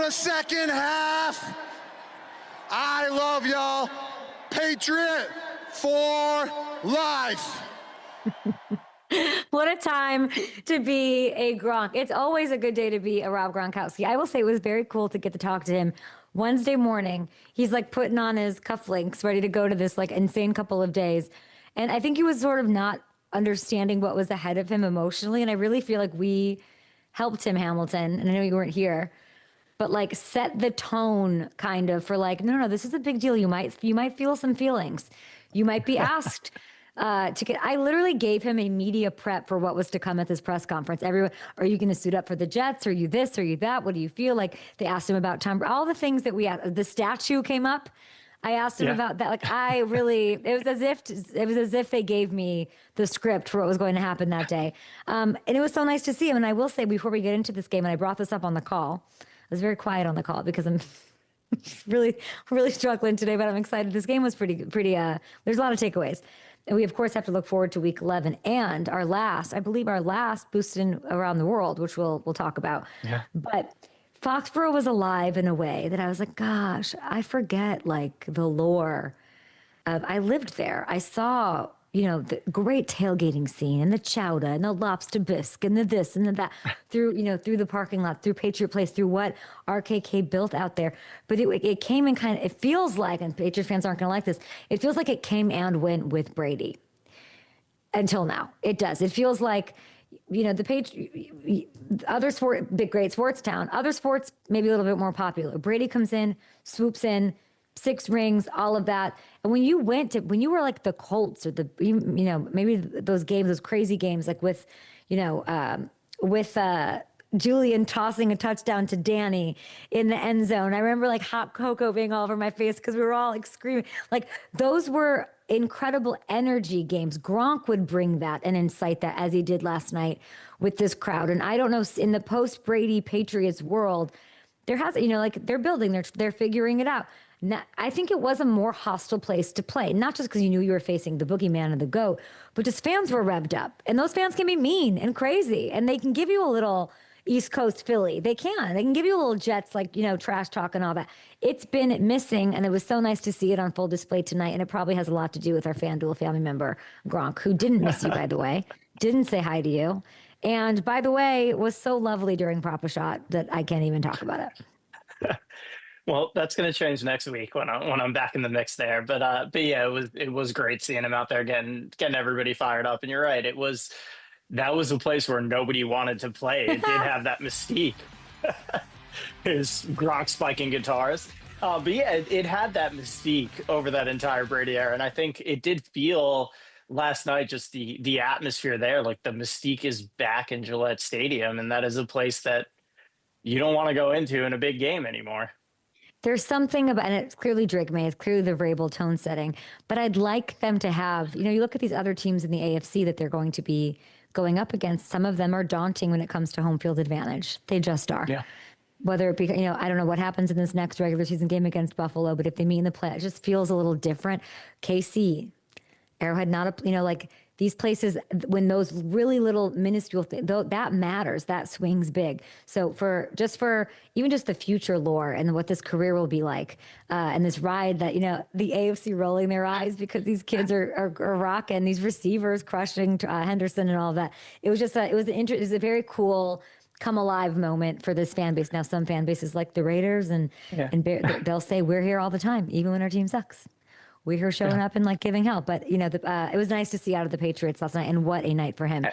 the second half. I love y'all. Patriot for life. What a time to be a Gronk. It's always a good day to be a Rob Gronkowski. I will say it was very cool to get to talk to him Wednesday morning. He's like putting on his cufflinks, ready to go to this like insane couple of days. And I think he was sort of not understanding what was ahead of him emotionally. And I really feel like we helped him, Hamilton. And I know you weren't here, but like set the tone kind of for like, no, this is a big deal. You might feel some feelings. You might be asked I literally gave him a media prep for what was to come at this press conference. Everyone, are you going to suit up for the Jets? Are you this? Are you that? What do you feel? Like they asked him about Tom, all the things that we asked. The statue came up. I asked him about that. Like it was as if they gave me the script for what was going to happen that day. And it was so nice to see him. And I will say before we get into this game, and I brought this up on the call, I was very quiet on the call because I'm really, really struggling today, but I'm excited. This game was pretty, there's a lot of takeaways. And we, of course, have to look forward to week 11 and our last boosted around the world, which we'll talk about. Yeah. But Foxborough was alive in a way that I was like, gosh, I forget like the lore of, I lived there. I saw, the great tailgating scene and the chowder and the lobster bisque and the this and the that through the parking lot, through Patriot Place, through what RKK built out there. But it came in it feels like, and Patriot fans aren't going to like this, it feels like it came and went with Brady until now. It does. It feels like, other sport, big, great sports town, other sports, maybe a little bit more popular. Brady comes in, swoops in, 6 rings, all of that. And when you were like the Colts or maybe those games, those crazy games, like with Julian tossing a touchdown to Danny in the end zone. I remember like hot cocoa being all over my face because we were all like screaming. Like those were incredible energy games. Gronk would bring that and incite that as he did last night with this crowd. And I don't know, in the post-Brady Patriots world, there has, they're building, they're figuring it out. Now, I think it was a more hostile place to play, not just because you knew you were facing the boogeyman and the GOAT, but just fans were revved up. And those fans can be mean and crazy, and they can give you a little East Coast Philly. They can give you a little Jets, like, trash talk and all that. It's been missing, and it was so nice to see it on full display tonight, and it probably has a lot to do with our FanDuel family member, Gronk, who didn't miss you, by the way, didn't say hi to you, and, by the way, was so lovely during Papa Shot that I can't even talk about it. Well, that's going to change next week when I'm back in the mix there. But yeah, it was great seeing him out there getting everybody fired up. And you're right, that was a place where nobody wanted to play. It did have that mystique. His Gronk spiking guitars. But yeah, it had that mystique over that entire Brady era. And I think it did feel last night, just the atmosphere there, like the mystique is back in Gillette Stadium. And that is a place that you don't want to go into in a big game anymore. There's something about, and it's clearly Drake May, it's clearly the Vrabel tone setting, but I'd like them to have, you look at these other teams in the AFC that they're going to be going up against. Some of them are daunting when it comes to home field advantage. They just are. Yeah. Whether it be, I don't know what happens in this next regular season game against Buffalo, but if they meet in the play, it just feels a little different. KC, Arrowhead, like these places, when those really little minuscule things, that matters, that swings big. So for even just the future lore and what this career will be like, and this ride that, the AFC rolling their eyes because these kids are rocking, these receivers crushing Henderson and all of that. It was just it was a very cool come alive moment for this fan base. Now some fan bases like the Raiders and they'll say we're here all the time, even when our team sucks. We're here showing up and like giving help. But, it was nice to see out of the Patriots last night, and what a night for him.